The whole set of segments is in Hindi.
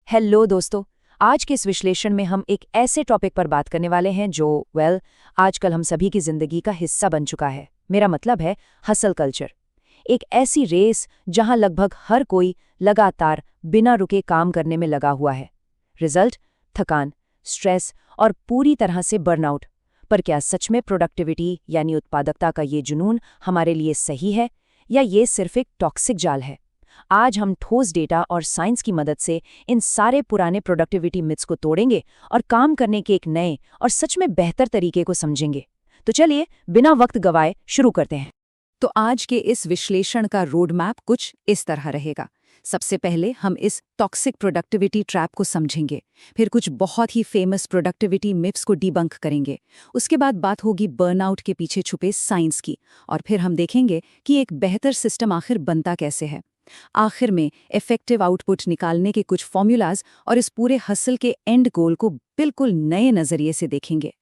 हेलो दोस्तों। आज के इस विश्लेषण में हम एक ऐसे टॉपिक पर बात करने वाले हैं जो आजकल हम सभी की जिंदगी का हिस्सा बन चुका है। मेरा मतलब है हसल कल्चर। एक ऐसी रेस जहां लगभग हर कोई लगातार बिना रुके काम करने में लगा हुआ है। रिजल्ट थकान, स्ट्रेस और पूरी तरह से बर्नआउट। पर क्या सच में प्रोडक्टिविटी यानी उत्पादकता का ये जुनून हमारे लिए सही है या ये सिर्फ एक टॉक्सिक जाल है? आज हम ठोस डेटा और साइंस की मदद से इन सारे पुराने प्रोडक्टिविटी मिथ्स को तोड़ेंगे और काम करने के एक नए और सच में बेहतर तरीके को समझेंगे। तो चलिए बिना वक्त गवाए शुरू करते हैं। तो आज के इस विश्लेषण का रोड मैप कुछ इस तरह रहेगा। सबसे पहले हम इस टॉक्सिक प्रोडक्टिविटी ट्रैप को समझेंगे, फिर कुछ बहुत ही फेमस प्रोडक्टिविटी मिथ्स को डिबंक करेंगे। उसके बाद बात होगी बर्नआउट के पीछे छुपे साइंस की, और फिर हम देखेंगे कि एक बेहतर सिस्टम आखिर बनता कैसे है। आखिर में इफेक्टिव आउटपुट निकालने के कुछ फॉर्मूलाज और इस पूरे हसल के एंड गोल को बिल्कुल नए नजरिए से देखेंगे।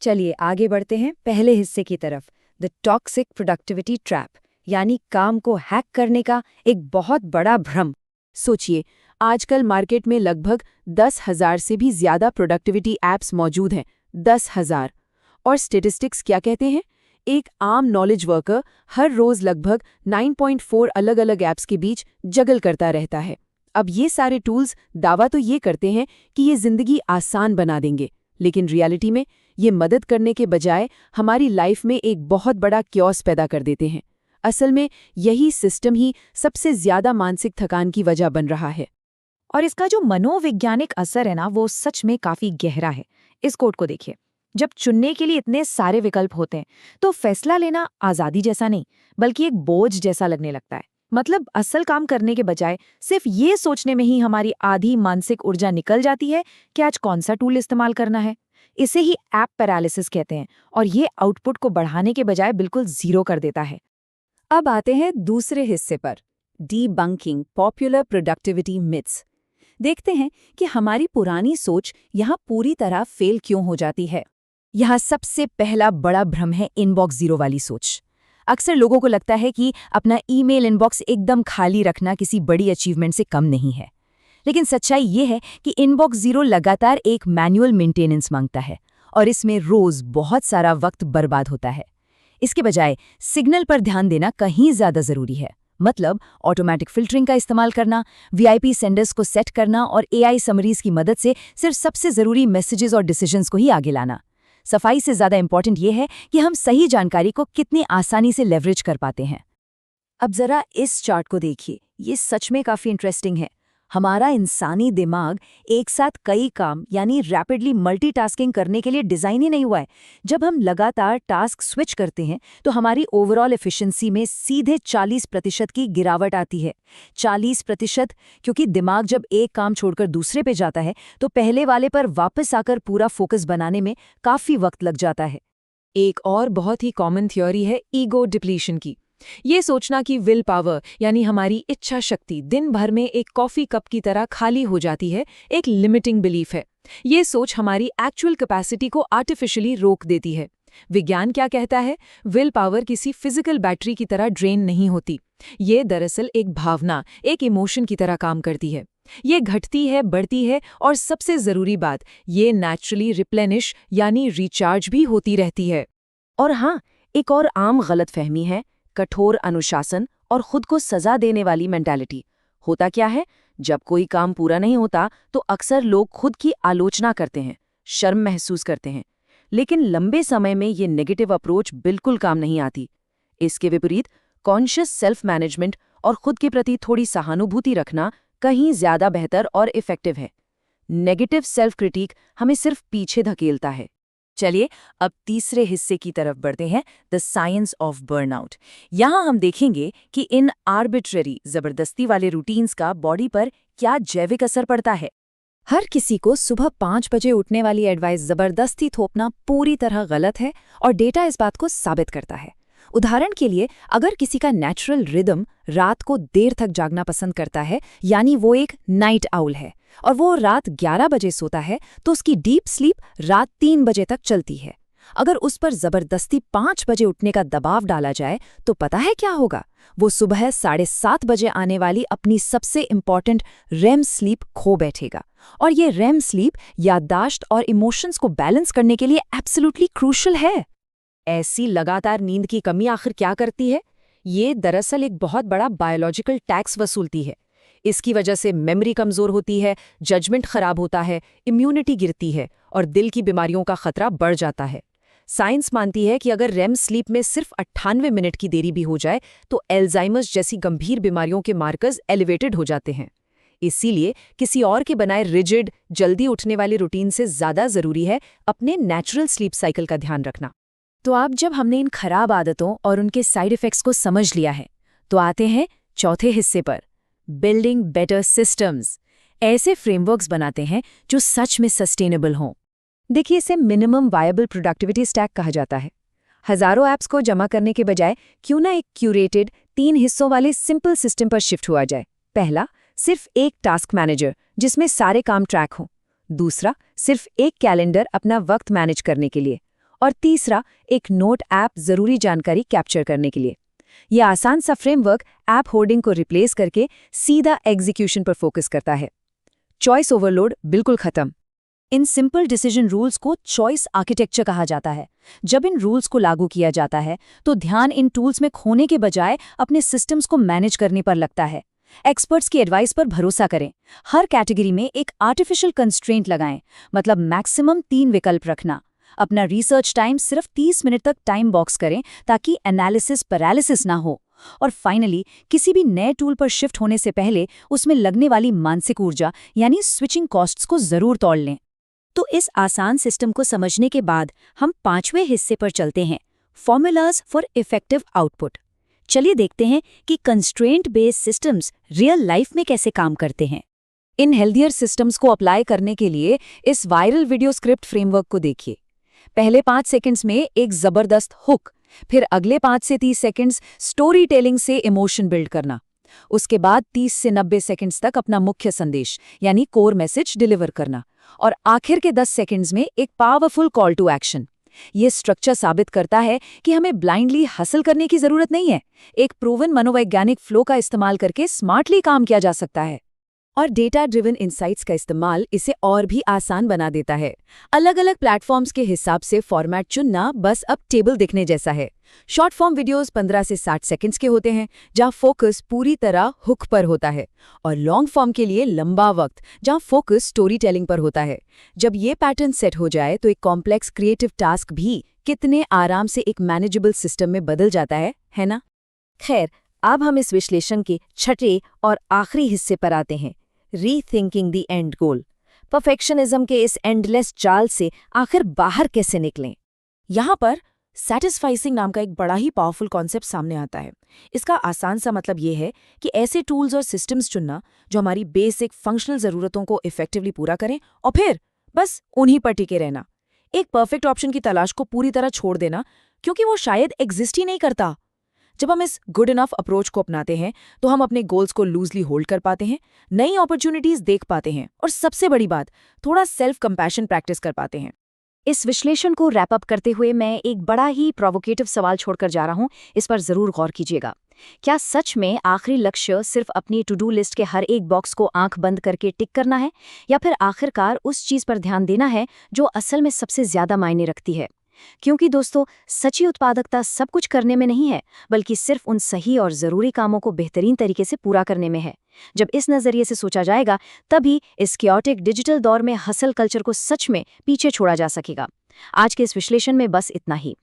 चलिए आगे बढ़ते हैं पहले हिस्से की तरफ, द टॉक्सिक प्रोडक्टिविटी ट्रैप, यानी काम को हैक करने का एक बहुत बड़ा भ्रम। सोचिए, आजकल मार्केट में लगभग 10,000 से भी ज्यादा प्रोडक्टिविटी ऐप्स मौजूद हैं। 10,000। और स्टेटिस्टिक्स क्या कहते हैं? एक आम नॉलेज वर्कर हर रोज लगभग 9.4 अलग-अलग ऐप्स के बीच जगल करता रहता है। अब ये सारे टूल्स दावा तो ये करते हैं कि ये जिंदगी आसान बना देंगे, लेकिन रियलिटी में ये मदद करने के बजाय हमारी लाइफ में एक बहुत बड़ा क्योस पैदा कर देते हैं। असल में यही सिस्टम ही सबसे ज्यादा मानसिक थकान की वजह बन रहा है। और इसका जो मनोवैज्ञानिक असर है ना, वो सच में काफी गहरा है। इस कोट को देखिए, जब चुनने के लिए इतने सारे विकल्प होते हैं तो फैसला लेना आजादी जैसा नहीं बल्कि एक बोझ जैसा लगने लगता है। मतलब असल काम करने के बजाय सिर्फ ये सोचने में ही हमारी आधी मानसिक ऊर्जा निकल जाती है कि आज कौन सा टूल इस्तेमाल करना है। इसे ही ऐप पैरालिसिस कहते हैं, और ये आउटपुट को बढ़ाने के बजाय बिल्कुल जीरो कर देता है। अब आते हैं दूसरे हिस्से पर, डीबंकिंग पॉपुलर प्रोडक्टिविटी मिथ्स। देखते हैं कि हमारी पुरानी सोच यहाँ पूरी तरह फेल क्यों हो जाती है। यहाँ सबसे पहला बड़ा भ्रम है इनबॉक्स जीरो वाली सोच। अक्सर लोगों को लगता है कि अपना ईमेल इनबॉक्स एकदम खाली रखना किसी बड़ी अचीवमेंट से कम नहीं है। लेकिन सच्चाई ये है कि इनबॉक्स जीरो लगातार एक मैनुअल मेंटेनेंस मांगता है, और इसमें रोज बहुत सारा वक्त बर्बाद होता है। इसके बजाय सिग्नल पर ध्यान देना कहीं ज्यादा जरूरी है। मतलब ऑटोमेटिक फिल्टरिंग का इस्तेमाल करना, वीआईपी सेंडर्स को सेट करना और एआई समरीज की मदद से सिर्फ सबसे जरूरी मैसेजेस और डिसीजंस को ही आगे लाना। सफाई से ज्यादा इंपॉर्टेंट ये है कि हम सही जानकारी को कितनी आसानी से लेवरेज कर पाते हैं। अब जरा इस चार्ट को देखिए, ये सच में काफी इंटरेस्टिंग है। हमारा इंसानी दिमाग एक साथ कई काम यानी रैपिडली मल्टीटास्किंग करने के लिए डिजाइन ही नहीं हुआ है। जब हम लगातार टास्क स्विच करते हैं तो हमारी ओवरऑल एफिशिएंसी में सीधे 40% की गिरावट आती है। 40%, क्योंकि दिमाग जब एक काम छोड़कर दूसरे पे जाता है तो पहले वाले पर वापस आकर पूरा फोकस बनाने में काफी वक्त लग जाता है। एक और बहुत ही कॉमन थ्योरी है ईगो डिप्लीशन की। ये सोचना कि विल पावर यानी हमारी इच्छा शक्ति दिन भर में एक कॉफी कप की तरह खाली हो जाती है, एक लिमिटिंग बिलीफ है। ये सोच हमारी एक्चुअल कैपेसिटी को आर्टिफिशियली रोक देती है। विज्ञान क्या कहता है? विल पावर किसी फिजिकल बैटरी की तरह ड्रेन नहीं होती। ये दरअसल एक भावना, एक इमोशन की तरह काम करती है। ये घटती है, बढ़ती है, और सबसे जरूरी बात, ये नेचुरली रिप्लेनिश यानी रिचार्ज भी होती रहती है। और हाँ, एक और आम गलतफहमी है कठोर अनुशासन और खुद को सजा देने वाली मेंटालिटी। होता क्या है, जब कोई काम पूरा नहीं होता तो अक्सर लोग खुद की आलोचना करते हैं, शर्म महसूस करते हैं। लेकिन लंबे समय में ये नेगेटिव अप्रोच बिल्कुल काम नहीं आती। इसके विपरीत कॉन्शियस सेल्फ मैनेजमेंट और खुद के प्रति थोड़ी सहानुभूति रखना कहीं ज्यादा बेहतर और इफेक्टिव है। नेगेटिव सेल्फ क्रिटिक हमें सिर्फ पीछे धकेलता है। चलिए अब तीसरे हिस्से की तरफ बढ़ते हैं, द साइंस ऑफ बर्नआउट। यहाँ हम देखेंगे कि इन आर्बिट्ररी जबरदस्ती वाले रूटीन्स का बॉडी पर क्या जैविक असर पड़ता है। हर किसी को सुबह 5 बजे उठने वाली एडवाइस जबरदस्ती थोपना पूरी तरह गलत है, और डेटा इस बात को साबित करता है। उदाहरण के लिए, अगर किसी का नेचुरल रिदम रात को देर तक जागना पसंद करता है, यानी वो एक नाइट आउल है, और वो रात 11 बजे सोता है, तो उसकी डीप स्लीप रात 3 बजे तक चलती है। अगर उस पर जबरदस्ती 5 बजे उठने का दबाव डाला जाए तो पता है क्या होगा? वो सुबह 7:30 बजे आने वाली अपनी सबसे इम्पॉर्टेंट रेम स्लीप खो बैठेगा। और ये रेम स्लीप याददाश्त और इमोशंस को बैलेंस करने के लिए एब्सोल्युटली क्रूशल है। ऐसी लगातार नींद की कमी आखिर क्या करती है? ये दरअसल एक बहुत बड़ा बायोलॉजिकल टैक्स वसूलती है। इसकी वजह से मेमोरी कमजोर होती है, जजमेंट खराब होता है, इम्यूनिटी गिरती है और दिल की बीमारियों का खतरा बढ़ जाता है। साइंस मानती है कि अगर रेम स्लीप में सिर्फ 98 मिनट की देरी भी हो जाए तो एल्जाइमर्स जैसी गंभीर बीमारियों के मार्कर्स एलिवेटेड हो जाते हैं। इसीलिए किसी और के बनाए रिजिड, जल्दी उठने वाले रूटीन से ज़्यादा ज़रूरी है अपने नेचुरल स्लीप साइकिल का ध्यान रखना। तो अब जब हमने इन खराब आदतों और उनके साइड इफ़ेक्ट्स को समझ लिया है, तो आते हैं चौथे हिस्से पर, बिल्डिंग बेटर सिस्टम्स। ऐसे फ्रेमवर्क्स बनाते हैं जो सच में सस्टेनेबल हों। देखिए, इसे मिनिमम वायबल प्रोडक्टिविटी स्टैक कहा जाता है। हज़ारों ऐप्स को जमा करने के बजाय क्यों ना एक क्यूरेटेड 3 हिस्सों वाले सिंपल सिस्टम पर शिफ्ट हुआ जाए। पहला, सिर्फ एक टास्क मैनेजर जिसमें सारे काम ट्रैक हों। दूसरा, सिर्फ एक कैलेंडर अपना वक्त मैनेज करने के लिए। और तीसरा, एक नोट ऐप ज़रूरी जानकारी कैप्चर करने के लिए। यह आसान सा फ्रेमवर्क ऐप होर्डिंग को रिप्लेस करके सीधा एग्जीक्यूशन पर फोकस करता है। चॉइस ओवरलोड बिल्कुल खत्म। इन सिंपल डिसीजन रूल्स को चॉइस आर्किटेक्चर कहा जाता है। जब इन रूल्स को लागू किया जाता है तो ध्यान इन टूल्स में खोने के बजाय अपने सिस्टम्स को मैनेज करने पर लगता है। एक्सपर्ट्स की एडवाइस पर भरोसा करें। हर कैटेगरी में एक आर्टिफिशियल कंस्ट्रेंट लगाएं, मतलब मैक्सिमम 3 विकल्प रखना। अपना रिसर्च टाइम सिर्फ 30 मिनट तक टाइम बॉक्स करें ताकि एनालिसिस पैरालिसिस ना हो। और फाइनली, किसी भी नए टूल पर शिफ्ट होने से पहले उसमें लगने वाली मानसिक ऊर्जा यानी स्विचिंग कॉस्ट्स को जरूर तोल लें। तो इस आसान सिस्टम को समझने के बाद हम 5वें हिस्से पर चलते हैं, फॉर्मूलाज फॉर इफेक्टिव आउटपुट। चलिए देखते हैं कि constraint based systems real life में कैसे काम करते हैं। इन हेल्थियर सिस्टम्स को अप्लाई करने के लिए इस वायरल वीडियो स्क्रिप्ट फ्रेमवर्क को देखिए। पहले 5 सेकंड्स में एक जबरदस्त हुक, फिर अगले 5 से 30 सेकंड्स स्टोरी टेलिंग से इमोशन बिल्ड करना। उसके बाद 30 से 90 सेकंड्स तक अपना मुख्य संदेश यानी कोर मैसेज डिलीवर करना। और आखिर के 10 सेकंड्स में एक पावरफुल कॉल टू एक्शन। ये स्ट्रक्चर साबित करता है कि हमें ब्लाइंडली हासिल करने की जरूरत नहीं है। एक प्रूवन मनोवैज्ञानिक फ्लो का इस्तेमाल करके स्मार्टली काम किया जा सकता है। और डेटा ड्रिवन इंसाइट्स का इस्तेमाल इसे और भी आसान बना देता है। अलग अलग प्लेटफॉर्म्स के हिसाब से फॉर्मेट चुनना बस अब टेबल दिखने जैसा है। शॉर्ट फॉर्म वीडियोस 15 से 60 सेकंड्स के होते हैं, जहां फोकस पूरी तरह हुक पर होता है। और लॉन्ग फॉर्म के लिए लंबा वक्त, जहां फोकस स्टोरी टेलिंग पर होता है। जब ये पैटर्न सेट हो जाए तो एक कॉम्प्लेक्स क्रिएटिव टास्क भी कितने आराम से एक मैनेजेबल सिस्टम में बदल जाता है ना? खैर, अब हम इस विश्लेषण के छठे और आखिरी हिस्से पर आते हैं, rethinking the end goal. Perfectionism के इस एंडलेस जाल से आखिर बाहर कैसे निकलें? यहाँ पर सैटिस्फाइसिंग नाम का एक बड़ा ही पावरफुल कॉन्सेप्ट सामने आता है। इसका आसान सा मतलब ये है कि ऐसे टूल्स और सिस्टम्स चुनना जो हमारी बेसिक फंक्शनल ज़रूरतों को इफेक्टिवली पूरा करें और फिर बस उन्हीं पर टिके रहना। एक परफेक्ट ऑप्शन की तलाश को पूरी तरह छोड़ देना, क्योंकि वो शायद एग्जिस्ट ही नहीं करता। जब हम इस गुड इनफ अप्रोच को अपनाते हैं तो हम अपने गोल्स को लूजली होल्ड कर पाते हैं, नई अपॉर्चुनिटीज देख पाते हैं और सबसे बड़ी बात, थोड़ा सेल्फ कंपैशन प्रैक्टिस कर पाते हैं। इस विश्लेषण को रैप अप करते हुए मैं एक बड़ा ही प्रोवोकेटिव सवाल छोड़कर जा रहा हूं, इस पर जरूर गौर कीजिएगा। क्या सच में आखिरी लक्ष्य सिर्फ अपनी टू डू लिस्ट के हर एक बॉक्स को आंख बंद करके टिक करना है, या फिर आखिरकार उस चीज पर ध्यान देना है जो असल में सबसे ज्यादा मायने रखती है? क्योंकि दोस्तों, सच्ची उत्पादकता सब कुछ करने में नहीं है, बल्कि सिर्फ उन सही और ज़रूरी कामों को बेहतरीन तरीके से पूरा करने में है। जब इस नज़रिए से सोचा जाएगा, तभी इस क्योटिक डिजिटल दौर में हसल कल्चर को सच में पीछे छोड़ा जा सकेगा। आज के इस विश्लेषण में बस इतना ही।